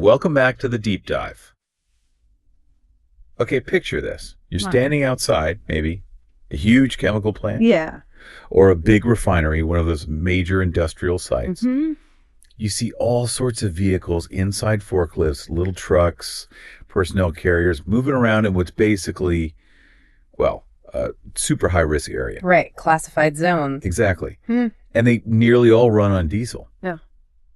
welcome back to the deep dive. Okay, picture this. You're standing outside, maybe a huge chemical plant. Yeah. Or a big refinery, one of those major industrial sites. Mm-hmm. You see all sorts of vehicles inside forklifts, little trucks, personnel carriers moving around in what's basically, well, a super high-risk area. Right, classified zones. Exactly. And they nearly all run on diesel. Yeah.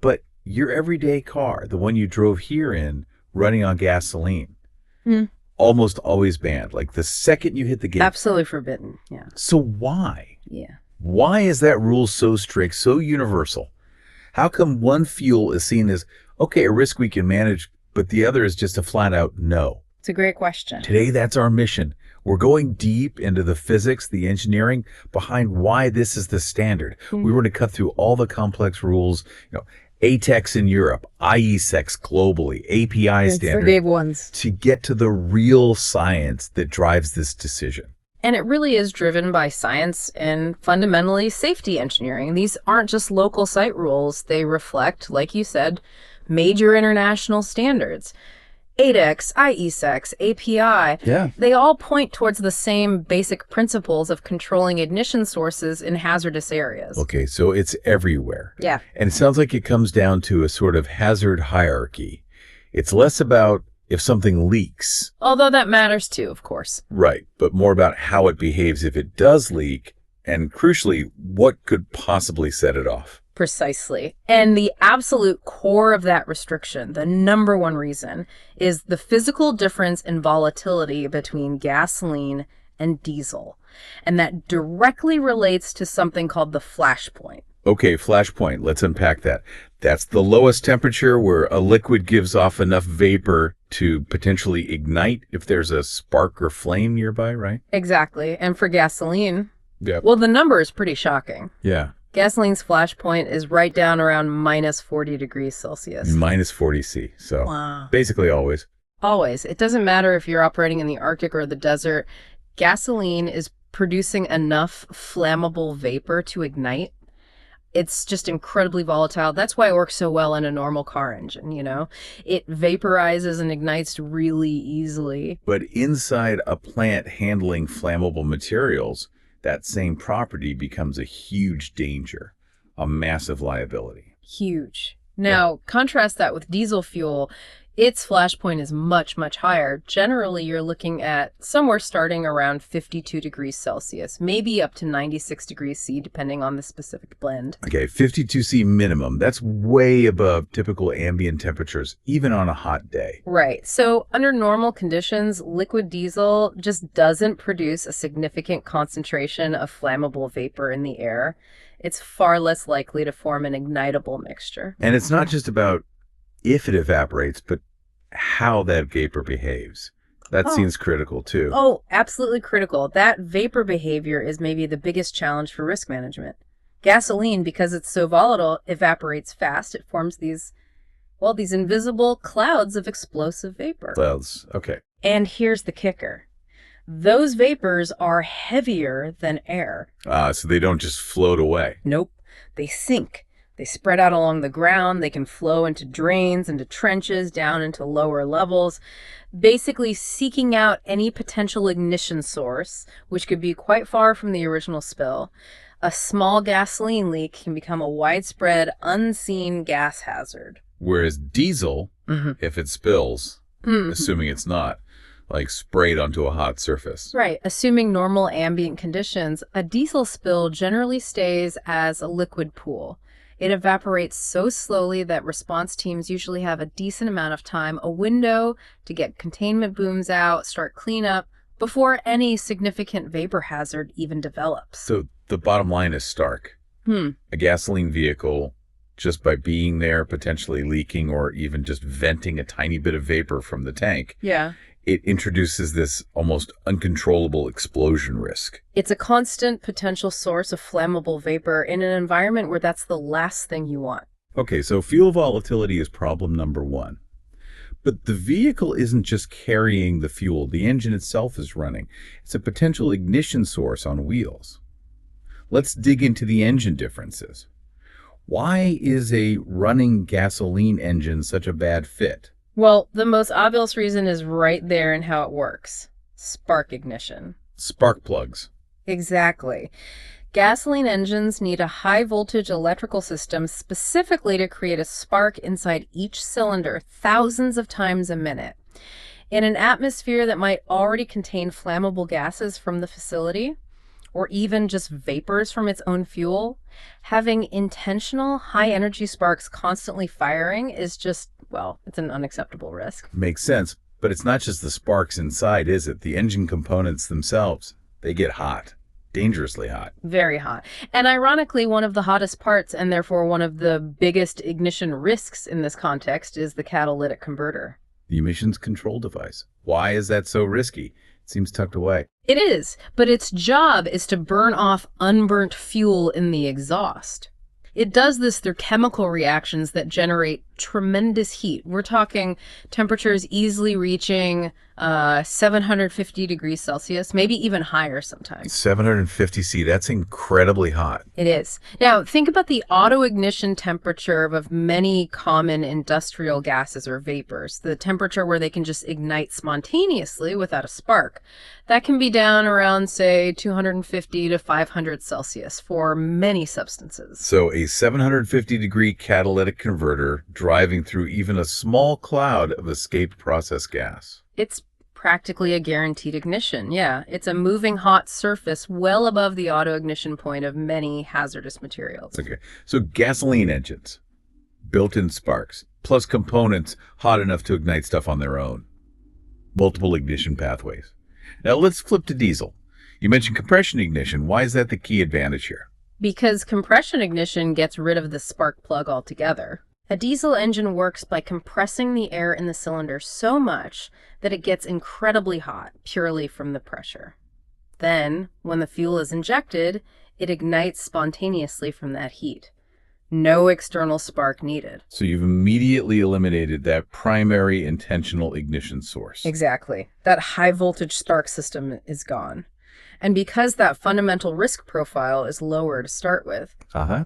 But your everyday car, the one you drove here in, running on gasoline, almost always banned. Like the second you hit the gate. Absolutely forbidden. Yeah. So why? Yeah. Why is that rule so strict, so universal? How come one fuel is seen as, okay, a risk we can manage, but the other is just a flat out no? It's a great question. Today, that's our mission. We're going deep into the physics, the engineering behind why this is the standard. We want to cut through all the complex rules, ATEX in Europe, IECEx globally, API standards. The big ones. To get to the real science that drives this decision. And it really is driven by science and fundamentally safety engineering. These aren't just local site rules. They reflect, like you said, major international standards. ATEX, IECEx, API, they all point towards the same basic principles of controlling ignition sources in hazardous areas. Okay, so it's everywhere. Yeah. And it sounds like it comes down to a sort of hazard hierarchy. It's less about if something leaks. Although that matters too, of course. Right, but more about how it behaves if it does leak, and crucially, what could possibly set it off. Precisely. And the absolute core of that restriction, the number one reason, is the physical difference in volatility between gasoline and diesel. And that directly relates to something called the flashpoint. Okay, flashpoint. Let's unpack that. That's the lowest temperature where a liquid gives off enough vapor to potentially ignite if there's a spark or flame nearby, right? Exactly. And for gasoline, well, the number is pretty shocking. Yeah. Gasoline's flashpoint is right down around minus 40 degrees Celsius. Minus 40 C. So basically always. Always. It doesn't matter if you're operating in the Arctic or the desert. Gasoline is producing enough flammable vapor to ignite. It's just incredibly volatile. That's why it works so well in a normal car engine, It vaporizes and ignites really easily. But inside a plant handling flammable materials, that same property becomes a huge danger, a massive liability. Huge. Now, contrast that with diesel fuel. Its flashpoint is much, much higher. Generally, you're looking at somewhere starting around 52 degrees Celsius, maybe up to 96 degrees C, depending on the specific blend. Okay, 52 C minimum. That's way above typical ambient temperatures, even on a hot day. Right. So under normal conditions, liquid diesel just doesn't produce a significant concentration of flammable vapor in the air. It's far less likely to form an ignitable mixture. And it's not just about if it evaporates, but how that vapor behaves. That seems critical too. Oh, absolutely critical. That vapor behavior is maybe the biggest challenge for risk management. Gasoline, because it's so volatile, evaporates fast. It forms these invisible clouds of explosive vapor. Clouds, okay. And here's the kicker. Those vapors are heavier than air. So they don't just float away. Nope. They sink. They spread out along the ground. They can flow into drains, into trenches, down into lower levels, basically seeking out any potential ignition source, which could be quite far from the original spill. A small gasoline leak can become a widespread, unseen gas hazard. Whereas diesel, if it spills, assuming it's not, like sprayed onto a hot surface. Right. Assuming normal ambient conditions, a diesel spill generally stays as a liquid pool. It evaporates so slowly that response teams usually have a decent amount of time, a window to get containment booms out, start cleanup, before any significant vapor hazard even develops. So the bottom line is stark. A gasoline vehicle, just by being there, potentially leaking or even just venting a tiny bit of vapor from the tank, it introduces this almost uncontrollable explosion risk. It's a constant potential source of flammable vapor in an environment where that's the last thing you want. Okay, so fuel volatility is problem number one. But the vehicle isn't just carrying the fuel. The engine itself is running. It's a potential ignition source on wheels. Let's dig into the engine differences. Why is a running gasoline engine such a bad fit? Well, the most obvious reason is right there in how it works. Spark ignition. Spark plugs. Exactly. Gasoline engines need a high-voltage electrical system specifically to create a spark inside each cylinder thousands of times a minute. In an atmosphere that might already contain flammable gases from the facility, or even just vapors from its own fuel, having intentional high-energy sparks constantly firing is just, well, it's an unacceptable risk. Makes sense. But it's not just the sparks inside, is it? The engine components themselves, they get hot. Dangerously hot. Very hot. And ironically, one of the hottest parts, and therefore one of the biggest ignition risks in this context, is the catalytic converter. The emissions control device. Why is that so risky? It seems tucked away. It is, but its job is to burn off unburnt fuel in the exhaust. It does this through chemical reactions that generate tremendous heat. We're talking temperatures easily reaching 750 degrees Celsius, maybe even higher sometimes. 750 C, that's incredibly hot. It is. Now, think about the auto-ignition temperature of many common industrial gases or vapors, the temperature where they can just ignite spontaneously without a spark. That can be down around, say, 250 to 500 Celsius for many substances. So a 750-degree catalytic converter driving through even a small cloud of escaped process gas. It's practically a guaranteed ignition, yeah. It's a moving hot surface well above the auto-ignition point of many hazardous materials. Okay, so gasoline engines, built-in sparks, plus components hot enough to ignite stuff on their own. Multiple ignition pathways. Now let's flip to diesel. You mentioned compression ignition. Why is that the key advantage here? Because compression ignition gets rid of the spark plug altogether. A diesel engine works by compressing the air in the cylinder so much that it gets incredibly hot purely from the pressure. Then, when the fuel is injected, it ignites spontaneously from that heat. No external spark needed. So you've immediately eliminated that primary intentional ignition source. Exactly. That high voltage spark system is gone. And because that fundamental risk profile is lower to start with,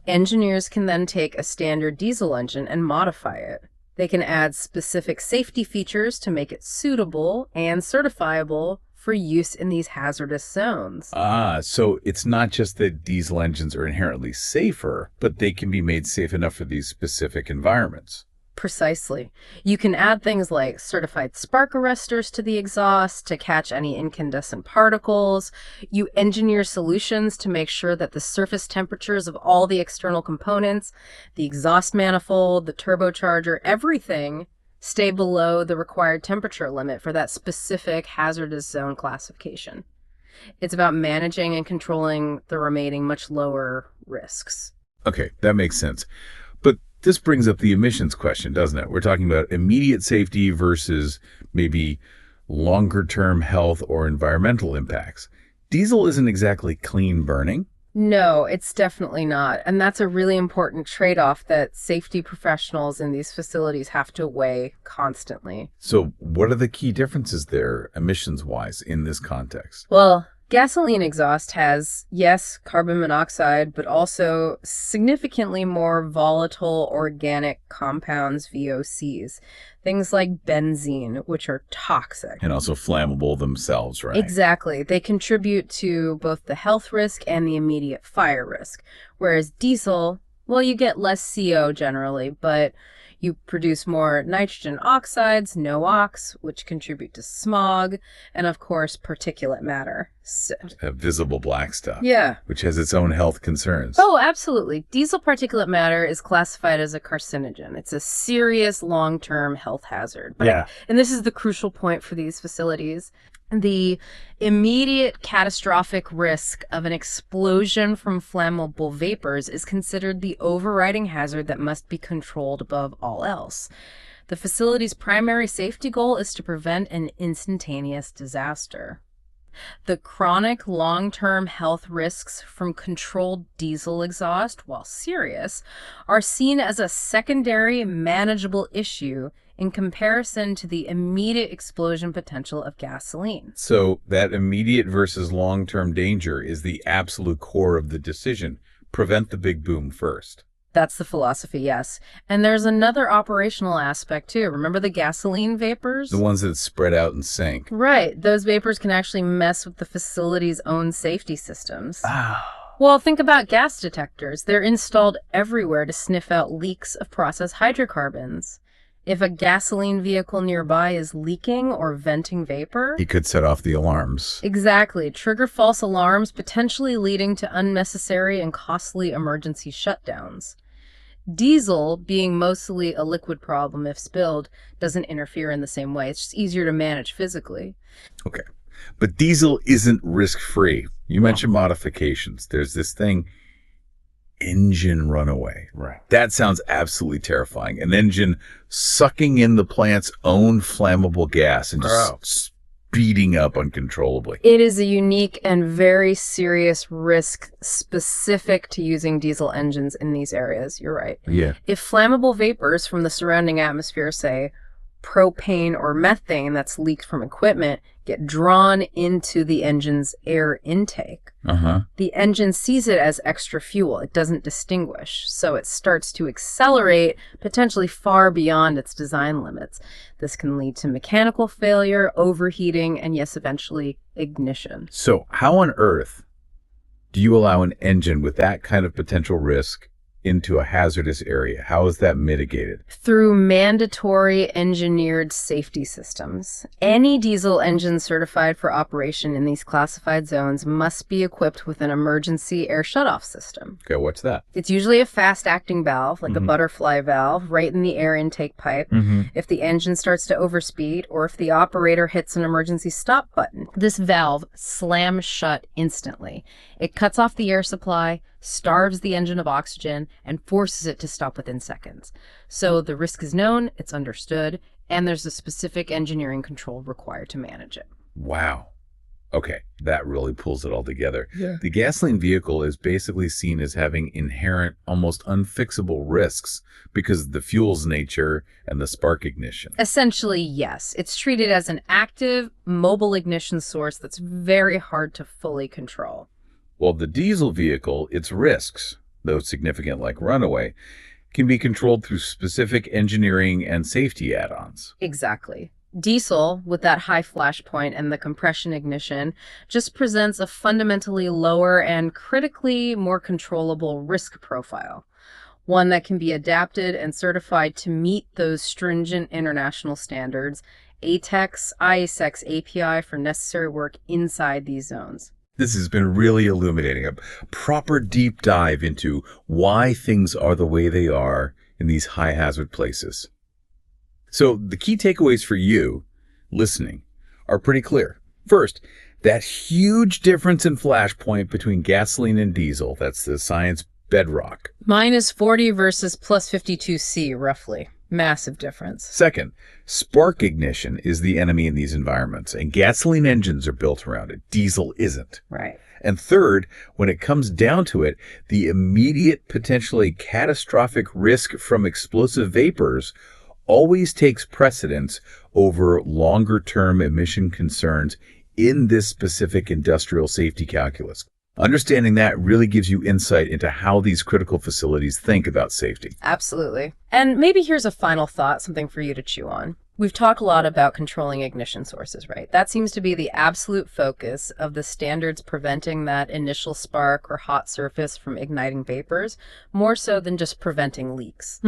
engineers can then take a standard diesel engine and modify it. They can add specific safety features to make it suitable and certifiable for use in these hazardous zones. So it's not just that diesel engines are inherently safer, but they can be made safe enough for these specific environments. Precisely. You can add things like certified spark arresters to the exhaust to catch any incandescent particles. You engineer solutions to make sure that the surface temperatures of all the external components, the exhaust manifold, the turbocharger, everything stay below the required temperature limit for that specific hazardous zone classification. It's about managing and controlling the remaining much lower risks. Okay, that makes sense. But this brings up the emissions question, doesn't it? We're talking about immediate safety versus maybe longer-term health or environmental impacts. Diesel isn't exactly clean burning. No, it's definitely not. And that's a really important trade-off that safety professionals in these facilities have to weigh constantly. So what are the key differences there, emissions-wise, in this context? Well, gasoline exhaust has, yes, carbon monoxide, but also significantly more volatile organic compounds, VOCs. Things like benzene, which are toxic. And also flammable themselves, right? Exactly. They contribute to both the health risk and the immediate fire risk. Whereas diesel, well, you get less CO generally, but you produce more nitrogen oxides, NOx, which contribute to smog, and of course, particulate matter. So, visible black stuff. Yeah. Which has its own health concerns. Oh, absolutely. Diesel particulate matter is classified as a carcinogen. It's a serious long-term health hazard. But, and this is the crucial point for these facilities. The immediate catastrophic risk of an explosion from flammable vapors is considered the overriding hazard that must be controlled above all else. The facility's primary safety goal is to prevent an instantaneous disaster. The chronic long-term health risks from controlled diesel exhaust, while serious, are seen as a secondary manageable issue in comparison to the immediate explosion potential of gasoline. So that immediate versus long-term danger is the absolute core of the decision. Prevent the big boom first. That's the philosophy, yes. And there's another operational aspect, too. Remember the gasoline vapors? The ones that spread out and sink. Right. Those vapors can actually mess with the facility's own safety systems. Ah. Well, think about gas detectors. They're installed everywhere to sniff out leaks of processed hydrocarbons. If a gasoline vehicle nearby is leaking or venting vapor, He could set off the alarms. exactly, trigger false alarms, potentially leading to unnecessary and costly emergency shutdowns. Diesel, being mostly a liquid problem if spilled, doesn't interfere in the same way. It's just easier to manage physically. Okay. But diesel isn't risk-free. You mentioned modifications. There's this thing, engine runaway. Right. That sounds absolutely terrifying. An engine sucking in the plant's own flammable gas and just speeding up uncontrollably. It is a unique and very serious risk specific to using diesel engines in these areas. You're right. Yeah. If flammable vapors from the surrounding atmosphere, say propane or methane that's leaked from equipment, get drawn into the engine's air intake, the engine sees it as extra fuel. It doesn't distinguish. So it starts to accelerate potentially far beyond its design limits. This can lead to mechanical failure, overheating, and yes, eventually ignition. So how on earth do you allow an engine with that kind of potential risk into a hazardous area? How is that mitigated? Through mandatory engineered safety systems. Any diesel engine certified for operation in these classified zones must be equipped with an emergency air shutoff system. Okay, what's that? It's usually a fast-acting valve, like a butterfly valve, right in the air intake pipe. If the engine starts to overspeed or if the operator hits an emergency stop button, this valve slams shut instantly. It cuts off the air supply, starves the engine of oxygen, and forces it to stop within seconds. So the risk is known, it's understood, and there's a specific engineering control required to manage it. Wow. Okay, that really pulls it all together. Yeah. The gasoline vehicle is basically seen as having inherent, almost unfixable risks because of the fuel's nature and the spark ignition. Essentially, yes. It's treated as an active, mobile ignition source that's very hard to fully control. Well, the diesel vehicle, its risks, though significant like runaway, can be controlled through specific engineering and safety add-ons. Exactly. Diesel, with that high flashpoint and the compression ignition, just presents a fundamentally lower and critically more controllable risk profile. One that can be adapted and certified to meet those stringent international standards, ATEX, IECEx API for necessary work inside these zones. This has been really illuminating, a proper deep dive into why things are the way they are in these high hazard places. So the key takeaways for you listening are pretty clear. First, that huge difference in flashpoint between gasoline and diesel, that's the science bedrock. Minus 40 versus plus 52C, roughly. Massive difference. Second, spark ignition is the enemy in these environments, and gasoline engines are built around it. Diesel isn't. Right. And third, when it comes down to it, the immediate, potentially catastrophic risk from explosive vapors always takes precedence over longer-term emission concerns in this specific industrial safety calculus. Understanding that really gives you insight into how these critical facilities think about safety. Absolutely. And maybe here's a final thought, something for you to chew on. We've talked a lot about controlling ignition sources, right? That seems to be the absolute focus of the standards preventing that initial spark or hot surface from igniting vapors, more so than just preventing leaks.